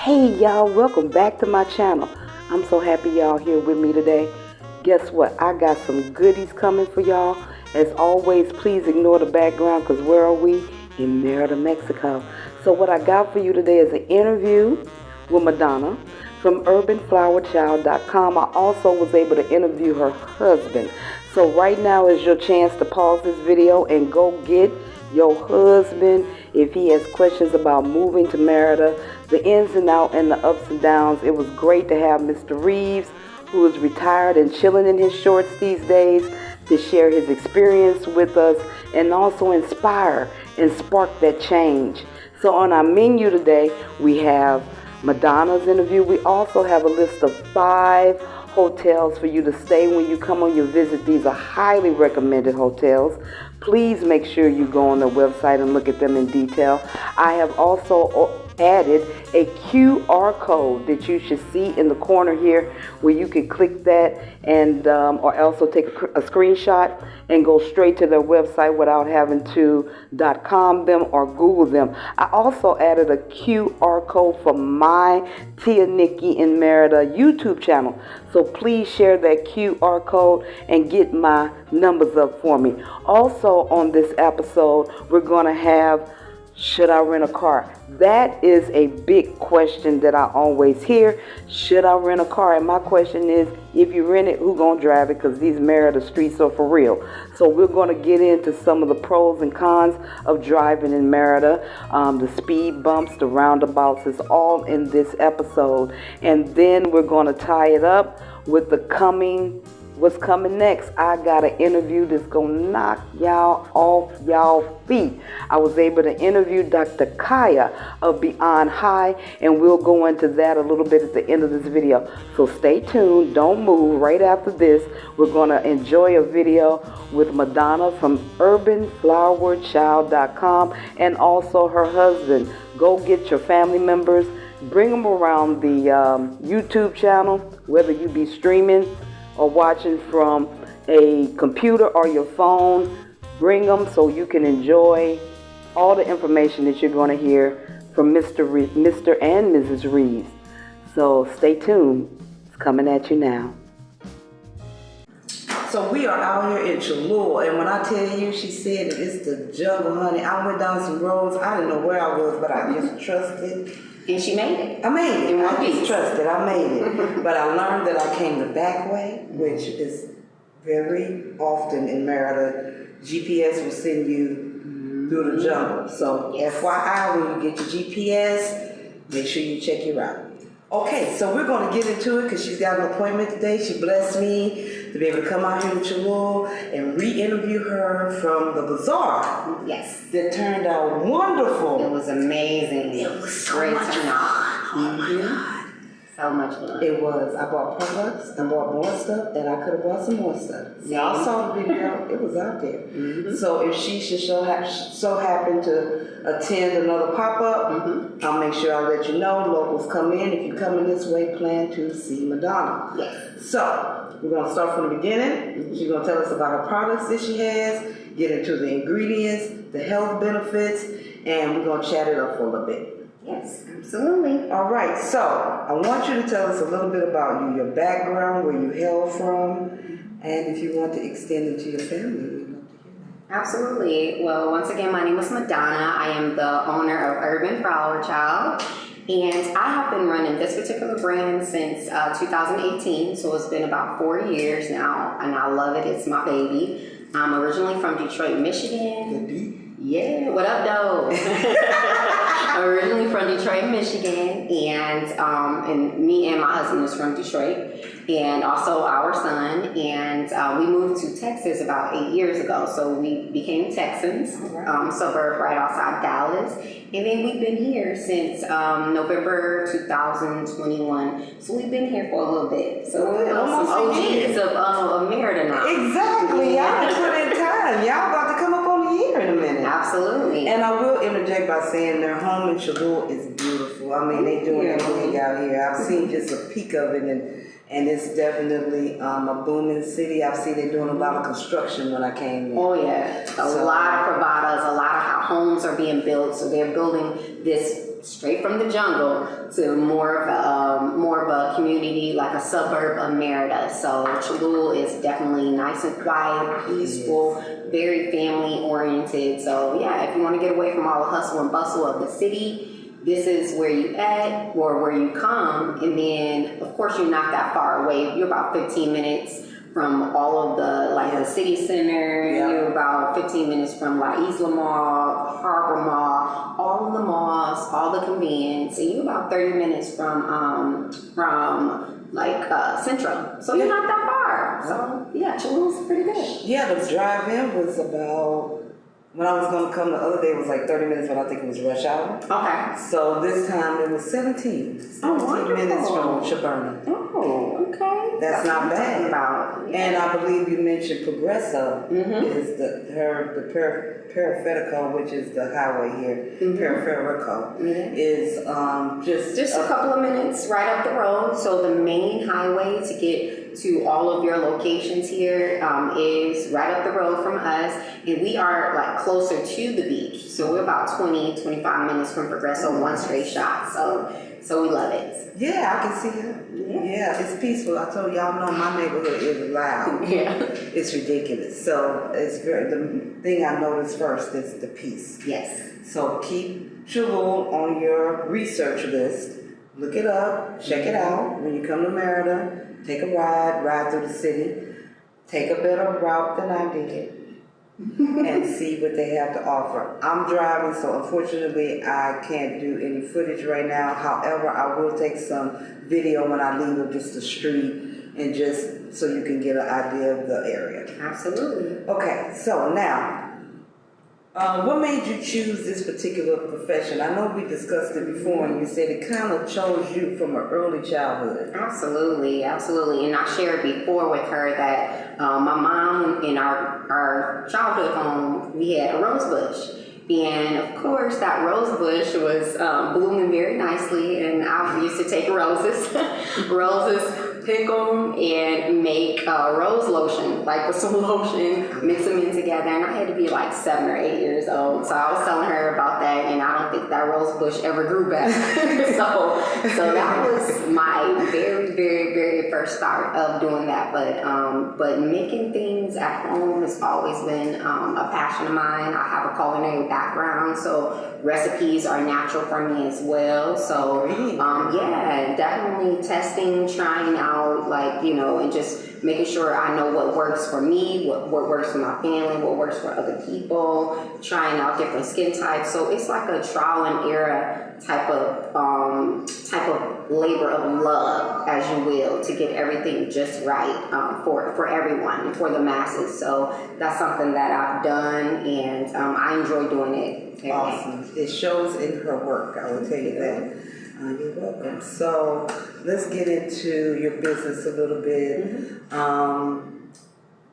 Hey y'all, welcome back to my channel. I'm so happy y'all here with me today. Guess what? I got some goodies coming for y'all. As always, please ignore the background because where are we? In Merida, Mexico. So what I got for you today is an interview with MaDonna from urbanflower.com. I also was able to interview her husband. So right now is your chance to pause this video and go get your husband if he has questions about moving to Merida, the ins and outs and the ups and downs. It was great to have Mr. Reaves, who is retired and chilling in his shorts these days, to share his experience with us and also inspire and spark that change. So on our menu today, we have MaDonna's interview. We also have a list of 5 hotels for you to stay when you come on your visit. These are highly recommended hotels. Please make sure you go on the website and look at them in detail. I have also added a QR code that you should see in the corner here where you can click that and or also take a screenshot and go straight to their website without having to .com them or Google them. I also added a QR code for my Tia Nikki in Merida YouTube channel. So please share that QR code and get my numbers up for me. Also on this episode, we're going to have, should I rent a car? That is a big question that I always hear. Should I rent a car? And my question is, if you rent it, who gonna drive it? Because these Merida streets are for real. So we're gonna get into some of the pros and cons of driving in Merida. The speed bumps, the roundabouts, is all in this episode. And then we're gonna tie it up with what's coming next. I got an interview that's gonna knock y'all off y'all feet. I was able to interview Dr. Kaya of Beyond High, and we'll go into that a little bit at the end of this video. So stay tuned, don't move. Right after this, we're gonna enjoy a video with MaDonna from urbanflowerchild.com and also her husband. Go get your family members, bring them around the YouTube channel, whether you be streaming or watching from a computer or your phone. Bring them so you can enjoy all the information that you're going to hear from Mr. and Mrs. Reaves. So stay tuned. It's coming at you now. So we are out here in Shalu, and when I tell you, she said that it's the jungle, honey. I went down some roads. I didn't know where I was, but I just trusted. And she made it. I made it. I just trusted. I made it. But I learned that I came the back way, which is very often in Merida. GPS will send you through the jungle. So FYI, when you get your GPS, make sure you check your route. Okay, so we're going to get into it because she's got an appointment today. She blessed me to be able to come out here to Cholula and re-interview her from the bazaar. Yes. That turned out wonderful. It was amazing. It was so much fun. Oh my God. So much fun. It was. I bought products, I bought more stuff, and I could have bought some more stuff. Y'all saw the video. It was out there. So if she should so happen to attend another pop-up, I'll make sure I let you know. Locals come in. If you're coming this way, plan to see MaDonna. Yes. So we're going to start from the beginning. She's going to tell us about her products that she has, get into the ingredients, the health benefits, and we're going to chat it up for a little bit. Yes, absolutely. All right, so I want you to tell us a little bit about you, your background, where you hail from, and if you want to extend it to your family, we'd love to hear that. Absolutely. Well, once again, my name is MaDonna. I am the owner of Urban Flower Child, and I have been running this particular brand since 2018, so it's been about 4 years now, and I love it. It's my baby. I'm originally from Detroit, Michigan. Yeah, what up, though? Originally from Detroit, Michigan, and me and my husband is from Detroit, and also our son, and we moved to Texas about 8 years ago, so we became Texans, suburb right outside Dallas, and then we've been here since November 2021, so we've been here for a little bit, so we're some OGs of Merida now. Exactly, y'all put in time. Y'all about to come up on a year in a minute. Absolutely. And I will interject by saying their home in Shalu is beautiful. I mean, they doing their thing out here. I've seen just a peek of it, and it's definitely a booming city. I've seen they doing a lot of construction when I came in. Oh yeah, a lot of providers, a lot of homes are being built. So they're building this straight from the jungle to more of a community, like a suburb of Merida. So Cholula is definitely nice and quiet, peaceful, very family oriented. So yeah, if you want to get away from all the hustle and bustle of the city, this is where you at or where you come. And then of course you're not that far away. You're about 15 minutes from all of the, like the city center. You're about 15 minutes from La Isla Mall, Harbor Mall, all of the malls, all the convenience, and you're about 30 minutes from Central. So you're not that far. So yeah, Cholula's pretty good. Yeah, the drive-in was about, when I was going to come the other day, it was like 30 minutes, but I think it was rush hour. Okay. So this time it was 17 minutes from Shaburna. Oh, okay. That's not bad. And I believe you mentioned Progresso is the Periferico, which is the highway here. Periferico is just a couple of minutes right up the road. So the main highway to get to all of your locations here is right up the road from us, and we are like closer to the beach. So we're about 20-25 minutes from Progresso, one straight shot. So we love it. Yeah, I can see it. Yeah, it's peaceful. I told y'all know my neighborhood is loud. Yeah. It's ridiculous. So it's the thing I noticed first is the peace. Yes. So keep Cholula on your research list. Look it up, check it out. When you come to Merida, take a ride through the city, take a better route than I did, and see what they have to offer. I'm driving, so unfortunately I can't do any footage right now. However, I will take some video when I leave of just the street and just so you can get an idea of the area. Absolutely. Okay, so now, what made you choose this particular profession? I know we discussed it before and you said it kind of chose you from an early childhood. Absolutely. And I shared before with her that my mom, in our childhood home, we had a rose bush. And of course that rose bush was blooming very nicely, and I used to take roses, pick them and make rose lotion, like with some lotion, mix them in together. And I had to be like 7 or 8 years old. So I was telling her about that, and I don't think that rose bush ever grew back. so that was my very, very, very first start of doing that. But making things at home has always been a passion of mine. I have a culinary background, so recipes are natural for me as well. So yeah, definitely testing, trying out, like, you know, and just making sure I know what works for me, what works for my family, what works for other people, trying out different skin types. So it's like a trial and error type of labor of love, as you will, to get everything just right for everyone and for the masses. So that's something that I've done, and I enjoy doing it. Awesome. It shows in her work, I will tell you that. You're welcome. So let's get into your business a little bit.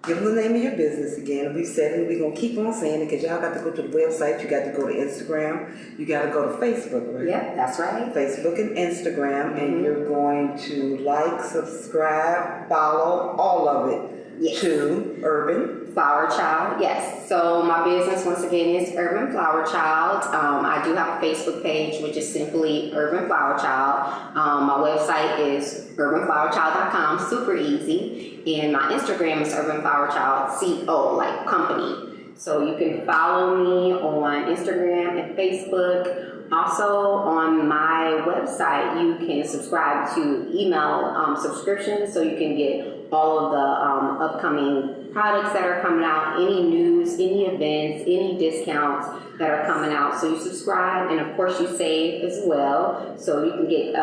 Give them the name of your business again. We've said it. We're going to keep on saying it because y'all got to go to the website. You got to go to Instagram. You got to go to Facebook, right? Yeah, that's right. Facebook and Instagram. And you're going to like, subscribe, follow, all of it to Urban Flower Child, yes. So my business, once again, is Urban Flower Child. I do have a Facebook page, which is simply Urban Flower Child. My website is urbanflowerchild.com, super easy. And my Instagram is Urban Flower Child, CO, like company. So you can follow me on Instagram and Facebook. Also, on my website, you can subscribe to email subscriptions, so you can get all of the upcoming products that are coming out, any news, any events, any discounts that are coming out. So you subscribe, and of course you save as well. So you can get,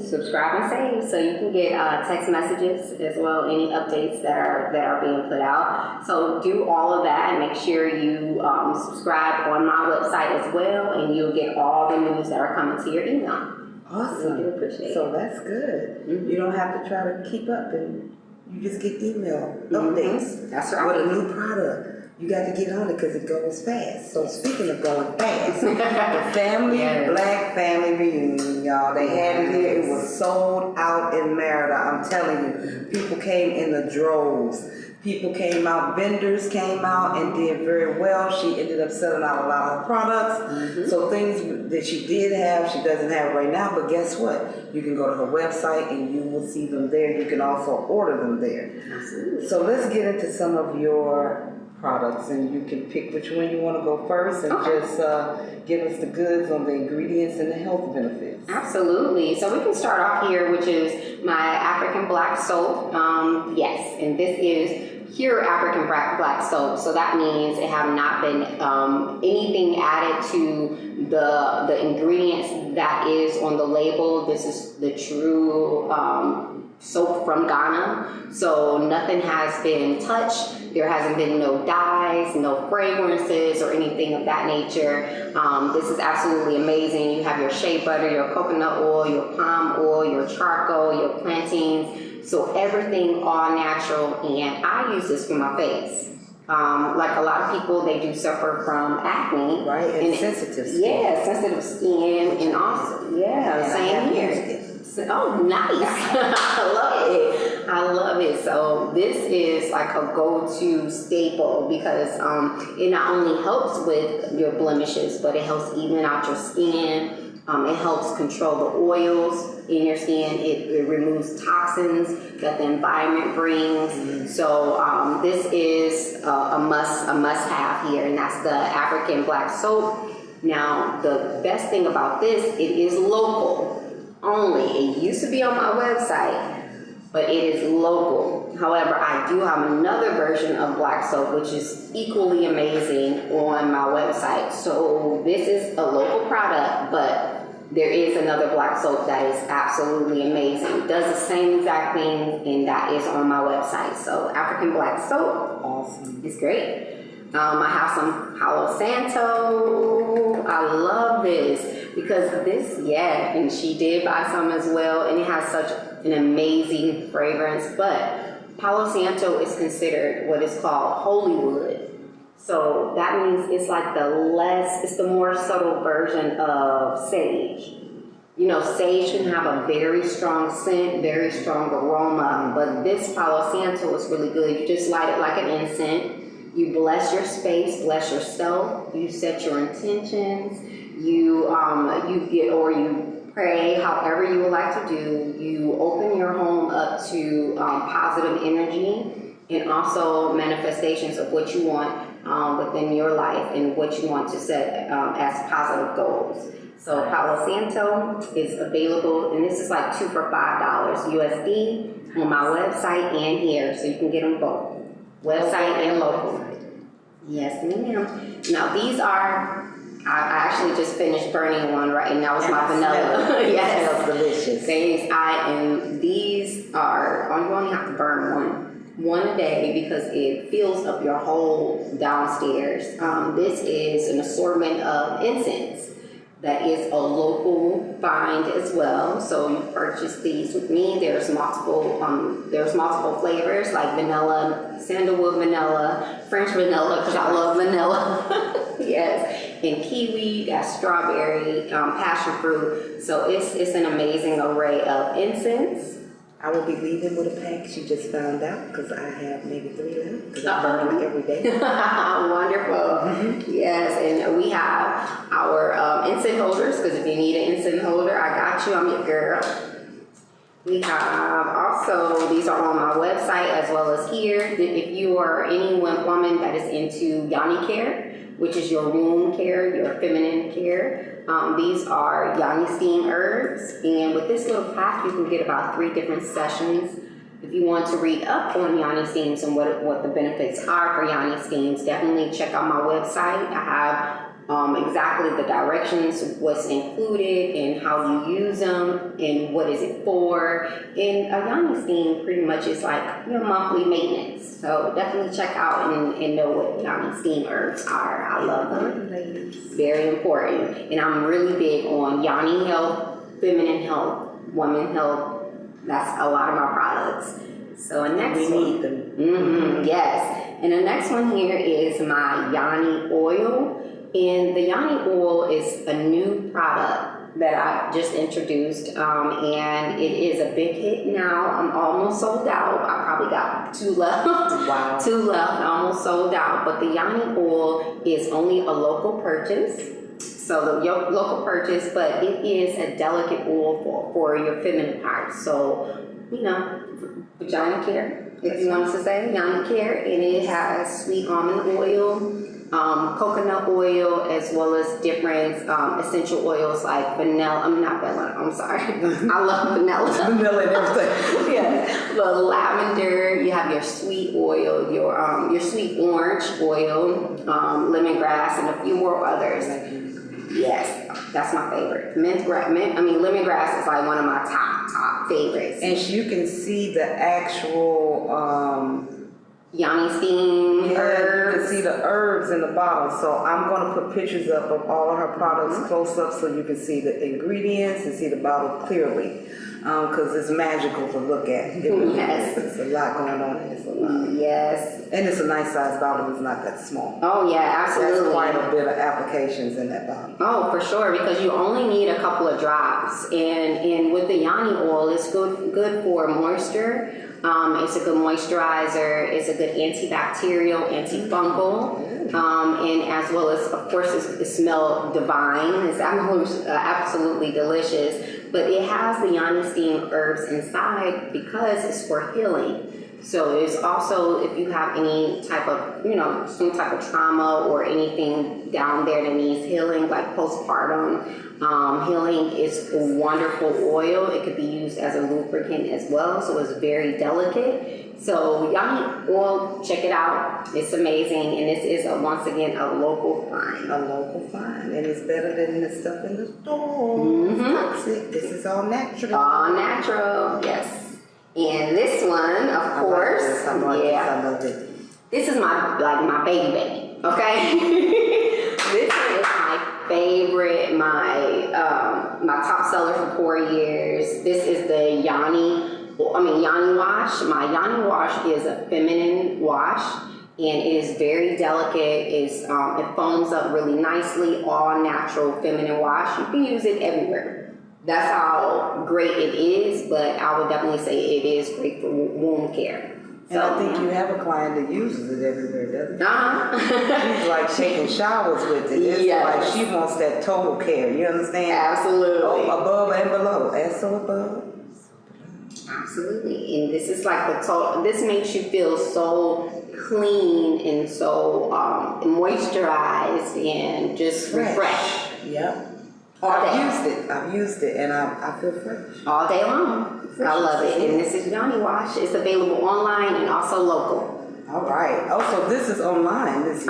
subscribe and save. So you can get text messages as well, any updates that are being put out. So do all of that, and make sure you subscribe on my website as well, and you'll get all the news that are coming to your email. Awesome. I do appreciate it. So that's good. You don't have to try to keep up, and you just get email updates. That's right. With a new product. you got to get on it because it goes fast. So speaking of going fast, the family, Black family reunion, y'all, they had it here. It was sold out in Merida. I'm telling you, people came in the droves. People came out, vendors came out and did very well. She ended up selling out a lot of her products. So things that she did have, she doesn't have right now, but guess what? You can go to her website and you will see them there. You can also order them there. Absolutely. So let's get into some of your products and you can pick which one you want to go first and just give us the goods on the ingredients and the health benefits. Absolutely. So we can start off here, which is my African black soap. Yes, and this is pure African black soap. So that means it have not been anything added to the ingredients that is on the label. This is the true soap from Ghana. So nothing has been touched. There hasn't been no dyes, no fragrances or anything of that nature. This is absolutely amazing. You have your shea butter, your coconut oil, your palm oil, your charcoal, your plantains. So everything all natural, and I use this for my face. Like a lot of people, they do suffer from acne. Right, and sensitive skin. Yeah, sensitive skin, and also, same here. Oh, nice. I love it. I love it. So this is like a go-to staple because it not only helps with your blemishes, but it helps even out your skin. It helps control the oils in your skin. It removes toxins that the environment brings. So this is a must-have here, and that's the African black soap. Now, the best thing about this, it is local only. It used to be on my website, but it is local. However, I do have another version of black soap, which is equally amazing on my website. So this is a local product, but there is another black soap that is absolutely amazing. Does the same exact thing, and that is on my website. So African black soap, awesome. It's great. I have some Palo Santo. I love this because this, and she did buy some as well, and it has such an amazing fragrance. But Palo Santo is considered what is called holy wood. So that means it's like it's the more subtle version of sage. You know, sage can have a very strong scent, very strong aroma, but this Palo Santo is really good. You just light it like an incense. You bless your space, bless yourself. You set your intentions. You pray, however you would like to do. You open your home up to positive energy and also manifestations of what you want within your life and what you want to set as positive goals. So Palo Santo is available, and this is like 2 for $5 USD on my website and here, so you can get them both. Website and local. Yes, ma'am. Now these are, I actually just finished burning one, right? And that was my vanilla. Yes. It smells delicious. These are, you only have to burn one a day because it fills up your whole downstairs. This is an assortment of incense that is a local find as well. So you purchase these with me. There's multiple flavors like vanilla, sandalwood vanilla, French vanilla, because I love vanilla. Yes, and kiwi, got strawberry, passion fruit. So it's an amazing array of incense. I will be leaving with a pack. She just found out because I have maybe 3 left because I burn them every day. Wonderful. Yes, and we have our incense holders because if you need an incense holder, I got you. I'm your girl. We have also, these are on my website as well as here. If you are any woman that is into yoni care, which is your womb care, your feminine care, these are yoni steam herbs. And with this little pack, you can get about 3 different sessions. If you want to read up on yoni steams and what the benefits are for yoni steams, definitely check out my website. I have exactly the directions, what's included, and how you use them, and what is it for. And a yoni steam pretty much is like your monthly maintenance. So definitely check out and know what yoni steam herbs are. I love them. Very important. And I'm really big on yoni health, feminine health, women health. That's a lot of my products. So next we need them. Yes. And the next one here is my Yanni oil. And the Yanni oil is a new product that I just introduced, and it is a big hit now. I'm almost sold out. I probably got 2 left. Wow. 2 left, almost sold out. But the Yanni oil is only a local purchase. So the local purchase, but it is a delicate oil for your feminine parts. So, you know, vagina care, if you want to say, Yanni care. And it has sweet almond oil, coconut oil, as well as different essential oils like vanilla. I'm sorry. I love vanilla. Vanilla and everything. Yeah. The lavender, you have your sweet oil, your sweet orange oil, lemongrass, and a few more others. Yes, that's my favorite. Lemongrass is like one of my top favorites. And you can see the actual Yanni steam herbs. You can see the herbs in the bottle. So I'm going to put pictures up of all of her products close up so you can see the ingredients and see the bottle clearly. Because it's magical to look at. Yes. It's a lot going on. It's a lot. Yes. And it's a nice size bottle. It's not that small. Oh yeah, absolutely. There's quite a bit of applications in that bottle. Oh, for sure, because you only need a couple of drops. And with the Yanni oil, it's good for moisture. It's a good moisturizer. It's a good antibacterial, antifungal. And as well as, of course, it smells divine. It's absolutely delicious. But it has the Yanni steam herbs inside because it's for healing. So it's also, if you have any type of, some type of trauma or anything down there that needs healing, like postpartum healing, is a wonderful oil. It could be used as a lubricant as well, so it's very delicate. So Yanni oil, check it out. It's amazing, and this is, once again, a local find. A local find, and it's better than the stuff in the store. This is all natural. All natural, yes. And this one, of course, I love it. This is my baby, okay? This one is my favorite, my top seller for 4 years. This is the Yanni wash. My Yanni wash is a feminine wash, and it is very delicate. It foams up really nicely, all natural feminine wash. You can use it everywhere. That's how great it is, but I would definitely say it is great for wound care. And I think you have a client that uses it everywhere, doesn't she? She's like taking showers with it. It's like she wants that total care. You understand? Absolutely. Above and below. And so above. Absolutely. And this is like the total. This makes you feel so clean and so moisturized and just refreshed. Yep. I've used it, and I feel fresh. All day long. I love it. And this is Yanni Wash. It's available online and also local. All right. Oh, so this is online. This is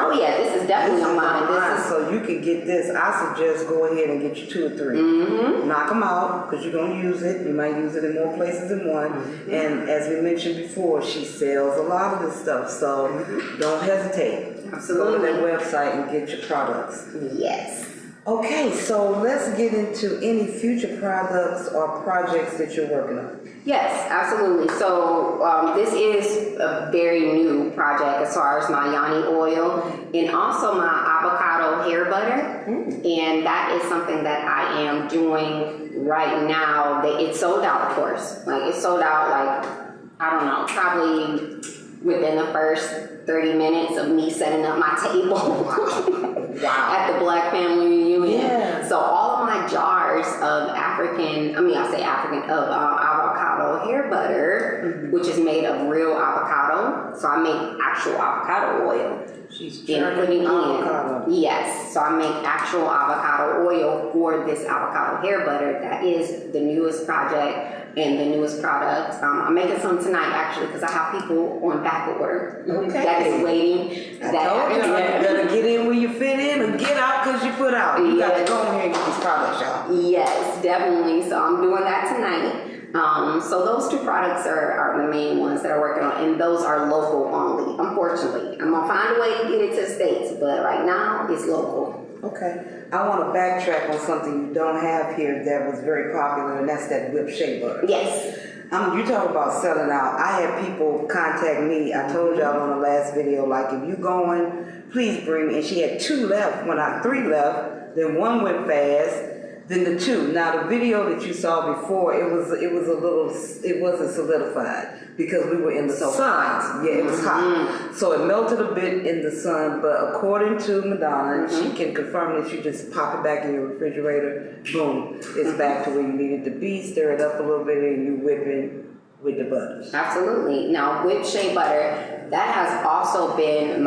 definitely online. So you can get this. I suggest go ahead and get you 2 or 3. Knock them out, because you're going to use it. You might use it in more places than one. And as we mentioned before, she sells a lot of this stuff. So don't hesitate. Absolutely. Go to that website and get your products. Yes. Okay, so let's get into any future products or projects that you're working on. Yes, absolutely. So this is a very new project as far as my Yanni oil and also my avocado hair butter. And that is something that I am doing right now. It's sold out, of course. Like, it's sold out, I don't know, probably within the first 30 minutes of me setting up my table. Wow. At the Black Family Reunion. Yeah. So all of my jars of avocado hair butter, which is made of real avocado. So I make actual avocado oil. She's putting avocado. Yes. So I make actual avocado oil for this avocado hair butter. That is the newest project and the newest product. I'm making some tonight, actually, because I have people on back order that is waiting. I told you, you better get in where you fit in and get out because you put out. You got to go in here and get these products, y'all. Yes, definitely. So I'm doing that tonight. So those 2 products are the main ones that I'm working on, and those are local only, unfortunately. I'm going to find a way to get it to the States, but right now it's local. Okay. I want to backtrack on something you don't have here that was very popular, and that's that whipped shea butter. Yes. You talk about selling out. I had people contact me. I told y'all on the last video, like, if you going, please bring me. And she had 2 left. When 3 left, then 1 went fast. Then the 2. Now the video that you saw before, it wasn't solidified because we were in the sun. Yeah, it was hot. So it melted a bit in the sun, but according to MaDonna, she can confirm that you just pop it back in your refrigerator, boom, it's back to where you need it to be, stir it up a little bit, and you whip it with the butter. Absolutely. Now, whipped shea butter, that has also been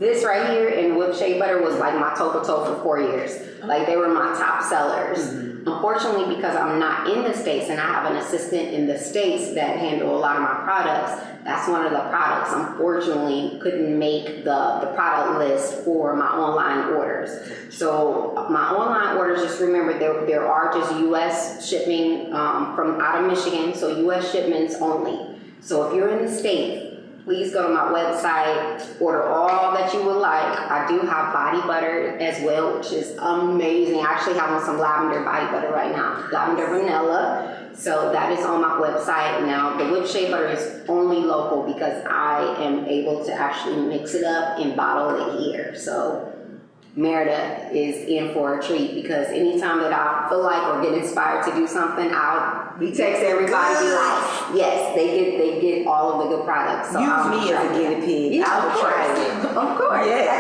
this right here and whipped shea butter was like my toe for 4 years. Like, they were my top sellers. Unfortunately, because I'm not in the States and I have an assistant in the States that handle a lot of my products, that's one of the products, unfortunately, couldn't make the product list for my online orders. So my online orders, just remember, there are just U.S. shipping from out of Michigan, so U.S. shipments only. So if you're in the States, please go to my website, order all that you would like. I do have body butter as well, which is amazing. I actually have on some lavender body butter right now, lavender vanilla. So that is on my website. Now, the whipped shea butter is only local because I am able to actually mix it up and bottle it here. So Merida is in for a treat because anytime that I feel like or get inspired to do something, I'll text everybody, be like, yes, they get all of the good products. So use me as a guinea pig. Yeah, I'll try it. Of course. Yes, I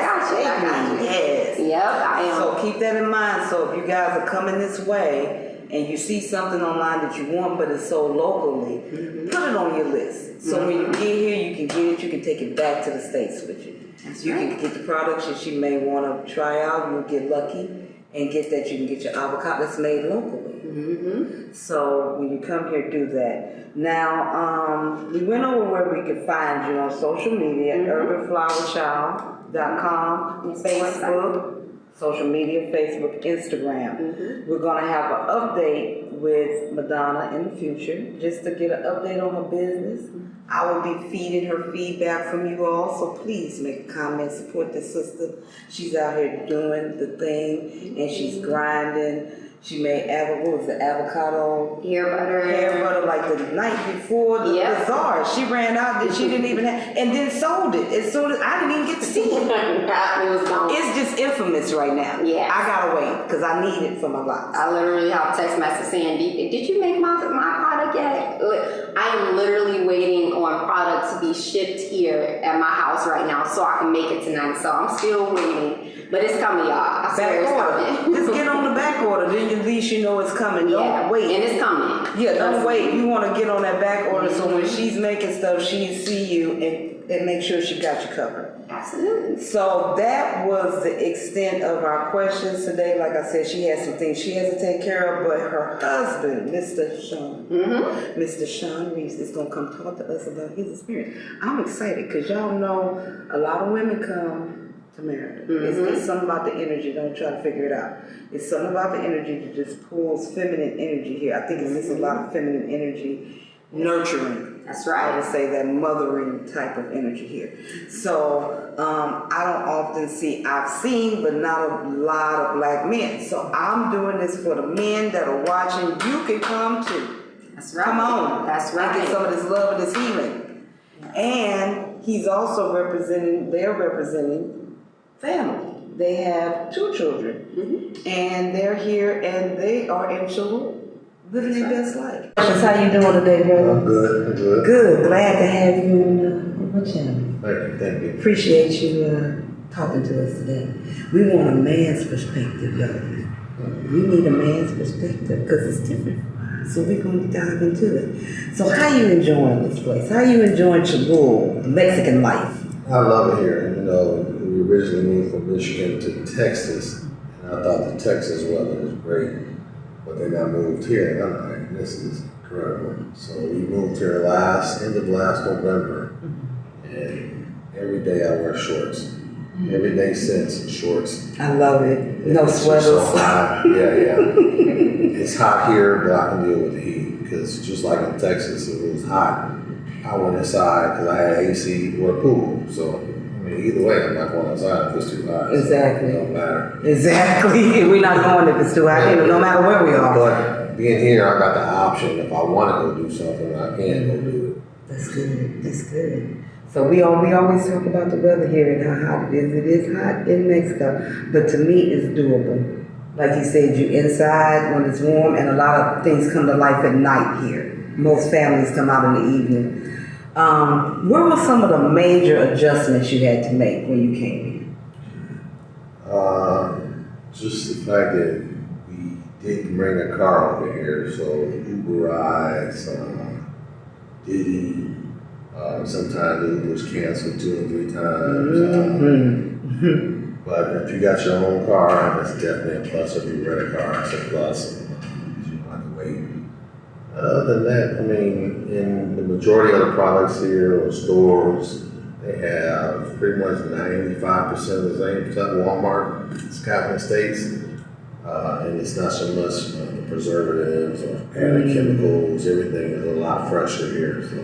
got you. Yes. Yep, I am. So keep that in mind. So if you guys are coming this way and you see something online that you want but it's sold locally, put it on your list. So when you get here, you can get it, you can take it back to the States with you. You can get the products that you may want to try out. You'll get lucky and get that. You can get your avocado that's made locally. So when you come here, do that. Now, we went over where we could find you on social media, urbanflowerchild.com, Facebook, social media, Facebook, Instagram. We're going to have an update with MaDonna in the future, just to get an update on her business. I will be feeding her feedback from you all, so please make a comment, support this sister. She's out here doing the thing, and she's grinding. She made avocado hair butter like the night before the bazaar. She ran out that she didn't even have, and then sold it as soon as I didn't even get to see it. It's just infamous right now. Yeah, I gotta wait because I need it for my box. I literally have a text message saying, "Did you make my product yet?" I am literally waiting on product to be shipped here at my house right now so I can make it tonight. So I'm still waiting. But it's coming, y'all. I swear it's coming. Just get on the back order, then at least you know it's coming. Don't wait. And it's coming. Yeah, don't wait. You want to get on that back order so when she's making stuff, she can see you and make sure she got you covered. Absolutely. So that was the extent of our questions today. Like I said, she has some things she has to take care of, but her husband, Mr. Shawn Reaves, is going to come talk to us about his experience. I'm excited because y'all know a lot of women come to Merida. It's something about the energy. Don't try to figure it out. It's something about the energy that just pulls feminine energy here. I think it's just a lot of feminine energy, nurturing. That's right. I would say that mothering type of energy here. So I don't often see, I've seen, but not a lot of black men. So I'm doing this for the men that are watching. You can come too. That's right. Come on. That's right. And get some of this love and this healing. And he's also they're representing family. They have 2 children, and they're here, and they are in shalu, living their best life. How you doing today, brother? I'm good. Good. Glad to have you on my channel. Thank you. Appreciate you talking to us today. We want a man's perspective, y'all. We need a man's perspective because it's different. So we're going to dive into it. So how you enjoying this place? How you enjoying Shalu, Mexican life? I love it here. You know, we originally moved from Michigan to Texas, and I thought the Texas weather was great, but then I moved here, and I'm like, this is incredible. So we moved here end of last November, and every day I wear shorts. Every day since, shorts. I love it. No sweaters. So hot. Yeah. It's hot here, but I can deal with the heat, because just like in Texas, if it was hot, I went inside because I had AC or a pool. So, I mean, either way, I'm not going outside if it's too hot. Exactly. So it don't matter. Exactly. We're not going if it's too hot, no matter where we are. But being here, I got the option. If I want to go do something, I can go do it. That's good. That's good. So we always talk about the weather here and how hot it is. It is hot in Mexico, but to me, it's doable. Like you said, you inside when it's warm, and a lot of things come to life at night here. Most families come out in the evening. Where were some of the major adjustments you had to make when you came here? Just the fact that we didn't bring a car over here, so Uber rides, Diddy, sometimes it was canceled 2 or 3 times. But if you got your own car, that's definitely a plus. If you rent a car, it's a plus. You don't have to wait. Other than that, I mean, in the majority of the products here or stores, they have pretty much 95% of the same stuff Walmart, Scotland States. And it's not so much the preservatives or added chemicals. Everything is a lot fresher here, so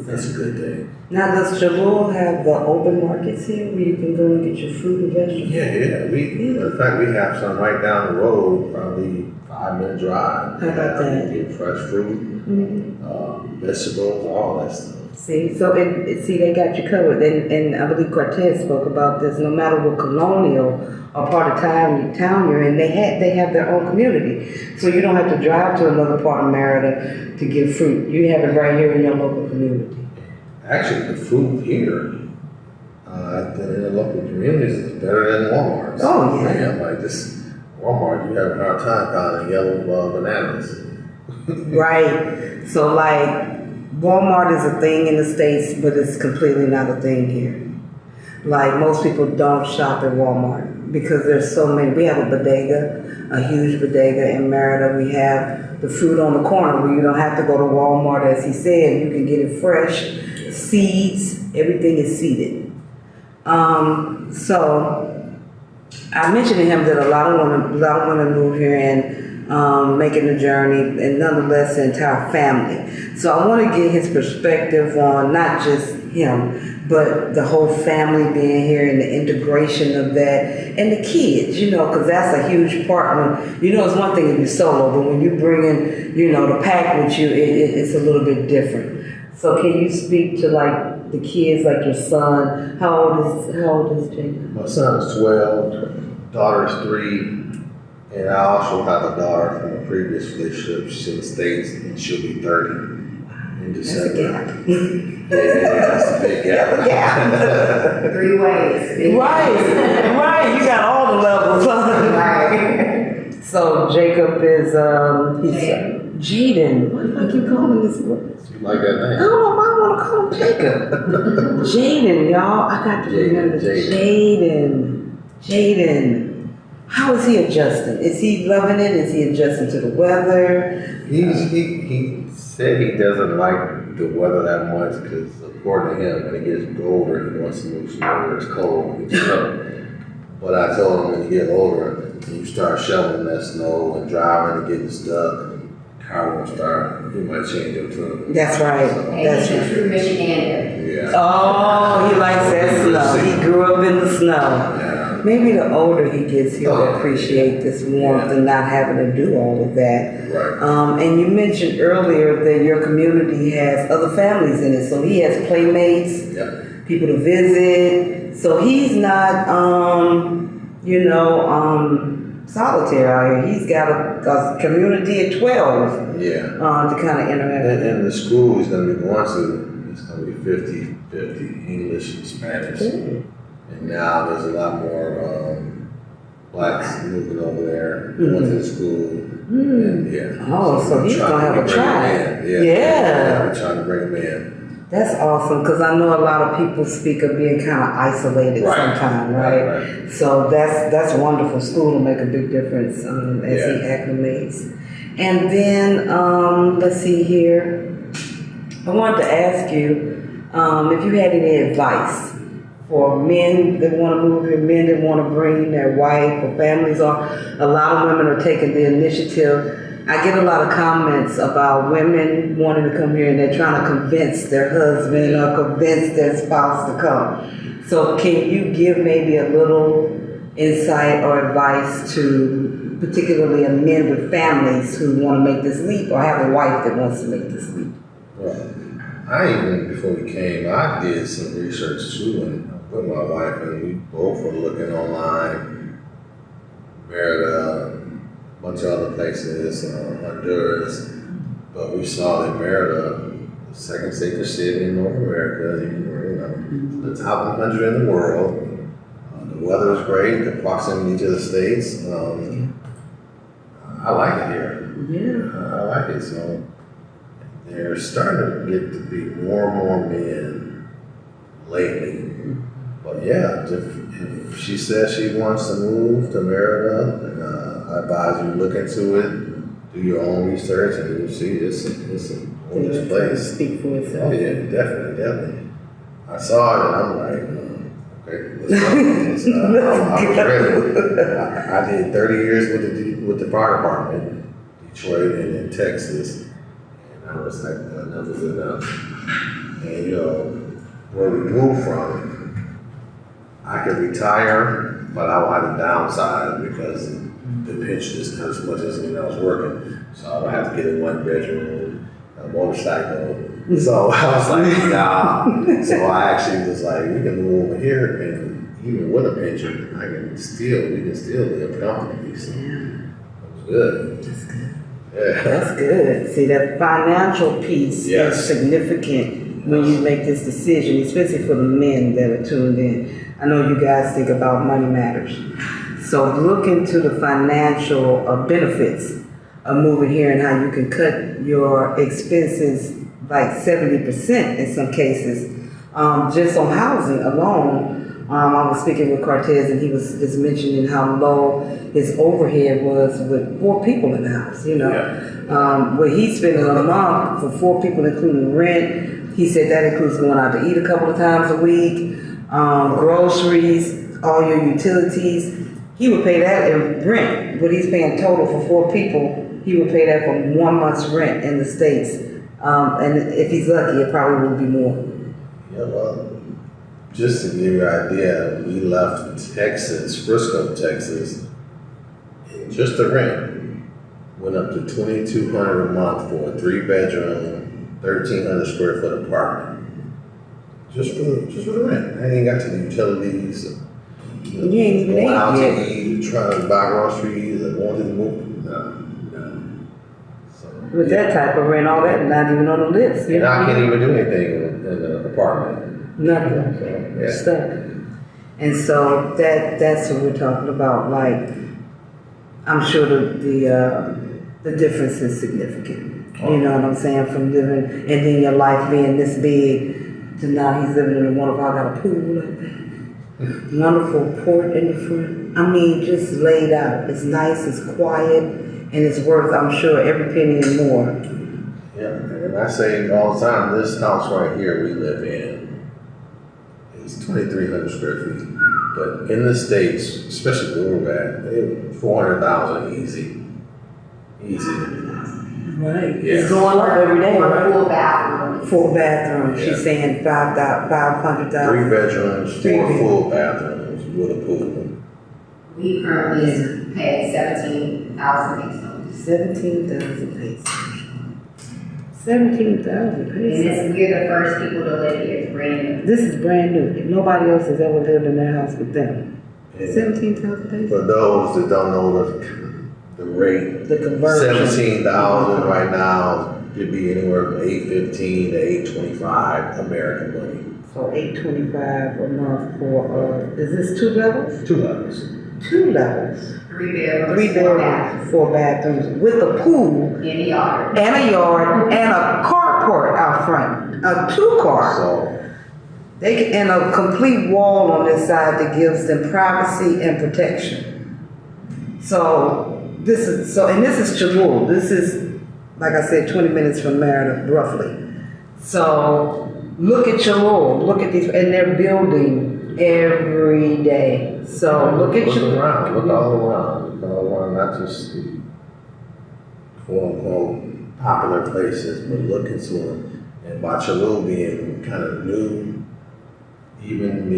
that's a good thing. Now, does Shalu have the open markets here where you can go and get your fruit and vegetables? Yeah. In fact, we have some right down the road, probably 5-minute drive. How about that? You get fresh fruit, vegetables, all that stuff. See, so they got you covered, and I believe Cortez spoke about this. No matter what colonial or part of town you're in, they have their own community. So you don't have to drive to another part of Merida to get fruit. You have it right here in your local community. Actually, the food here in the local communities is better than Walmart. Oh, yeah. Man, like this Walmart, you have a hard time finding yellow bananas. Right. So like Walmart is a thing in the States, but it's completely not a thing here. Like most people don't shop at Walmart because there's so many. We have a bodega, a huge bodega in Merida. We have the fruit on the corner where you don't have to go to Walmart, as he said. You can get it fresh, seeds, everything is seeded. So I mentioned to him that a lot of women move here and making the journey, and nonetheless the entire family. So I want to get his perspective on not just him, but the whole family being here and the integration of that, and the kids, because that's a huge part. When, it's one thing if you're solo, but when you bring in, the pack with you, it's a little bit different. So can you speak to like the kids, like your son? How old is Jacob? My son is 12, daughter is 3. And I also have a daughter from a previous relationship. She's in the States, and she'll be 30 in December. That's a gap. That's a big gap. Yeah. 3 ways. Right. You got all the levels. Right. So Jacob is he's Jaden. Why do I keep calling this word? You like that name? I don't know why I want to call him Jacob. Jaden, y'all. I got to remember Jaden. How is he adjusting? Is he loving it? Is he adjusting to the weather? He said he doesn't like the weather that much because, according to him, when he gets older, he wants to move somewhere where it's cold and snow. But I told him when you get older, you start shoveling that snow and driving and getting stuck, car won't start. He might change your tune. That's right. So, That's He's a right. true Michigander. Yeah. Oh, he likes that snow. He grew up in the snow. Yeah. Maybe the older he gets, he'll appreciate this warmth and not having to do all of that. Right. And you mentioned earlier that your community has other families in it, so he has playmates, people to visit. So he's not, solitary out here. He's got a community of 12 to kind of interact with. And the school he's going to be going to, it's going to be 50-50 English and Spanish. And now there's a lot more blacks moving over there, going to the school. And so he's going to have a tribe. We're trying to bring him in. That's awesome, because I know a lot of people speak of being kind of isolated sometimes, right? So that's wonderful. School will make a big difference as he acclimates. And then, let's see here. I wanted to ask you if you had any advice for men that want to move here, men that want to bring their wife or families, or a lot of women are taking the initiative. I get a lot of comments about women wanting to come here and they're trying to convince their husband or convince their spouse to come. So can you give maybe a little insight or advice to particularly a men with families who want to make this leap or have a wife that wants to make this leap? Well, before we came, I did some research too, and with my wife, and we both were looking online, Merida, a bunch of other places, Honduras, but we saw that Merida, the second safest city in North America, the top 100 in the world. The weather is great, the proximity to the states. I like it here. Yeah. I like it. So there's starting to get to be more and more men lately. But yeah, if she says she wants to move to Merida, I advise you look into it, do your own research, and you'll see it's a gorgeous place. Speak for itself. Oh yeah, definitely. I saw it and I'm like, okay, let's go. I was ready. I did 30 years with the fire department, Detroit and in Texas, and I was like, enough is enough. And where we moved from, I could retire, but I wanted to downsize because the pension is not as much as when I was working, so I would have to get a 1-bedroom, a motorcycle. So I was like, nah. So I actually was like, we can move over here, and even with a pension, we can still live comfortably. So it was good. That's good. Yeah. That's good. See, that financial piece Yes. is significant when you make this decision, especially for the men that are tuned in. I know you guys think about money matters. So look into the financial benefits of moving here and how you can cut your expenses like 70% in some cases, just on housing alone. I was speaking with Cortez and he was just mentioning how low his overhead was with 4 people in the house, what he's spending a month for 4 people including rent. He said that includes going out to eat a couple of times a week, groceries, all your utilities. He would pay that in rent. What he's paying total for 4 people, he would pay that for 1 month's rent in the States. And if he's lucky, it probably will be more. Yeah, well, just to give you an idea, we left Texas, Frisco, Texas, and just the rent went up to $2,200 a month for a 3-bedroom, 1,300 square foot apartment. Just for the rent. I ain't got to the utilities. You ain't even going out yet. to eat, trying to buy groceries, and wanting to move. No. So, With that type of rent, all that, not even on the list. and I can't even do anything in the apartment. Nothing. So, yeah. Stuff. And so that's what we're talking about. Like, I'm sure the difference is significant. You know what I'm saying? From living and then your life being this big to now he's living in a wonderful, I got a pool like that. Wonderful port in the front. I mean, just laid out. It's nice, it's quiet, and it's worth, I'm sure, every penny and more. Yeah, and I say all the time, this house right here we live in is 2,300 square feet. But in the States, especially where we're at, 400,000 easy. Right. Yeah. It's going up every day. For full bathroom. 4 bathrooms. Yeah. She's saying 500,000. 3 bedrooms, 4 3 full bathrooms with a pool. We currently pay $17,000 pesos. 17,000 pesos. 17,000 And pesos. we're the first people to live here. It's brand new. This is brand new. Nobody else has ever lived in their house with them. And 17,000 pesos. for those that don't know the rate, The conversion. 17,000 right now could be anywhere from $815 to $825 American money. So $825 a month for, is this 2 levels? 2 levels. 2 levels. 3 bedrooms. 3 bedrooms, 4 bathrooms with a pool In the yard. and a yard and a carport out front. A 2-car. So, And a complete wall on this side that gives them privacy and protection. So this is Cholula. This is, like I said, 20 minutes from Merida, roughly. So look at Cholula. Look at these, and they're building every day. So look at look Cholula. around, look all around, not just the quote unquote popular places, but look into them. And by Cholula being kind of new, even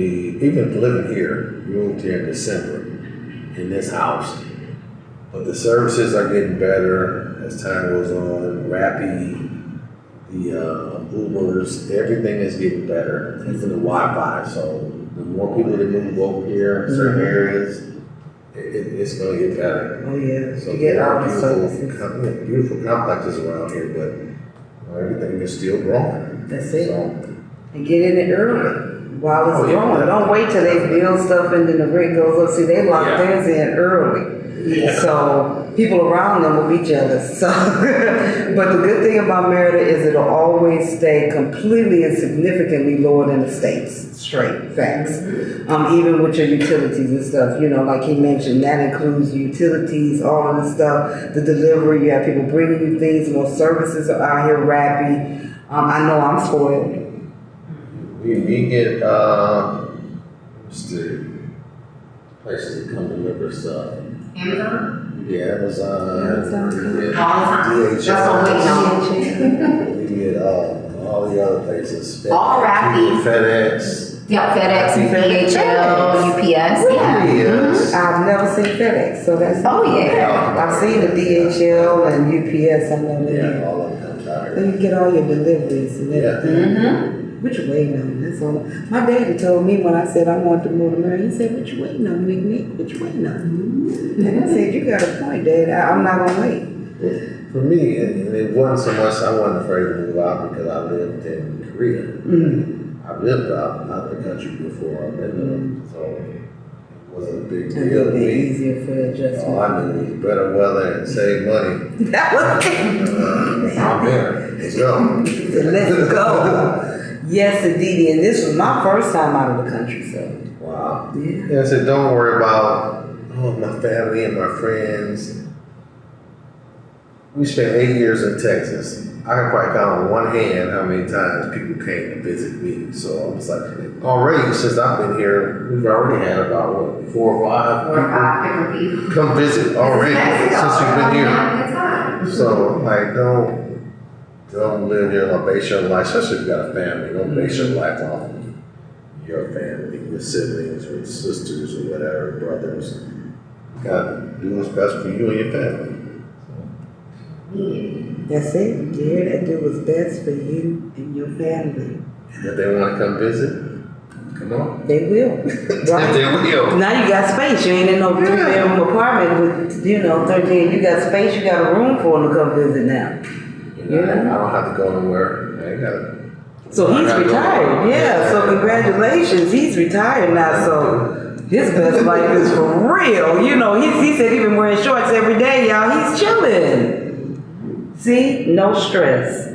living here, we moved here in December in this house. But the services are getting better as time goes on. Rappi, the Ubers, everything is getting better. Even the Wi-Fi. So the more people that move over here, in certain areas, it's going to get better. Oh yeah, So you get there all are the services. beautiful complexes around here, but everything is still growing. That's it. So, And get in it early while it's Oh, yeah. growing. Don't wait till they build stuff and then the rate goes up. See, they lock Yeah. theirs in early. Yeah. So people around them will be jealous. So, but the good thing about Merida is it'll always stay completely and significantly lower than the states. Straight facts. Even with your utilities and stuff, you know, like he mentioned, that includes utilities, all of the stuff, the delivery. You have people bringing you things. More services are out here. Rappi. I know I'm spoiled. we get what's the places that come deliver stuff. Amazon? Yeah, Amazon. We get All the time. That's what we know. We get all the other places. All Rappi. FedEx. Yeah, FedEx, DHL, UPS. Yeah. Yes. I've never seen FedEx, so that's. Oh, yeah. I've seen the DHL and UPS. I know that. Yeah, all of them come out Then here. you get all your deliveries and everything. Mm-hmm. What you waiting on? That's all. My daddy told me when I said I wanted to move to Merida, he said, "What you waiting on, Nick? What you waiting on?" And I said, "You got a point, Dad. I'm not gonna wait." For me, and it wasn't so much I wasn't afraid to move out because I lived in Korea. Mm. I've lived out the country before. I've been there, so it wasn't a big A deal little to bit me. easier for adjustment. All I knew was better weather and save money. That was it. I'm there. Let's go. So let's go. Yes, indeed. And this was my first time out of the country, so. Wow. Yeah. Yeah, I said, don't worry about my family and my friends. We spent 8 years in Texas. I can probably count on one hand how many times people came to visit me. So I was like, already since I've been here, we've already had about what, 4 or 5 Or people 5 different people. come visit already since we've been here. Good time. So like, don't live your life, base your life, especially if you got a family. Don't base your life off of your family, your siblings or sisters or whatever, brothers. You gotta do what's best for you and your family. That's it. You hear that? Do what's best for you and your family. And if they want to come visit, come on. They will. If Right? they will. Now you got space. You ain't in no 3-bedroom apartment with, 13. You got space. You got a room for them to come visit now. You know, I don't have to go nowhere. I ain't gotta. So he's retired. Yeah. So congratulations. He's retired now. So his best life is for real. You know, he said he's been wearing shorts every day, y'all. He's chilling. See, no stress.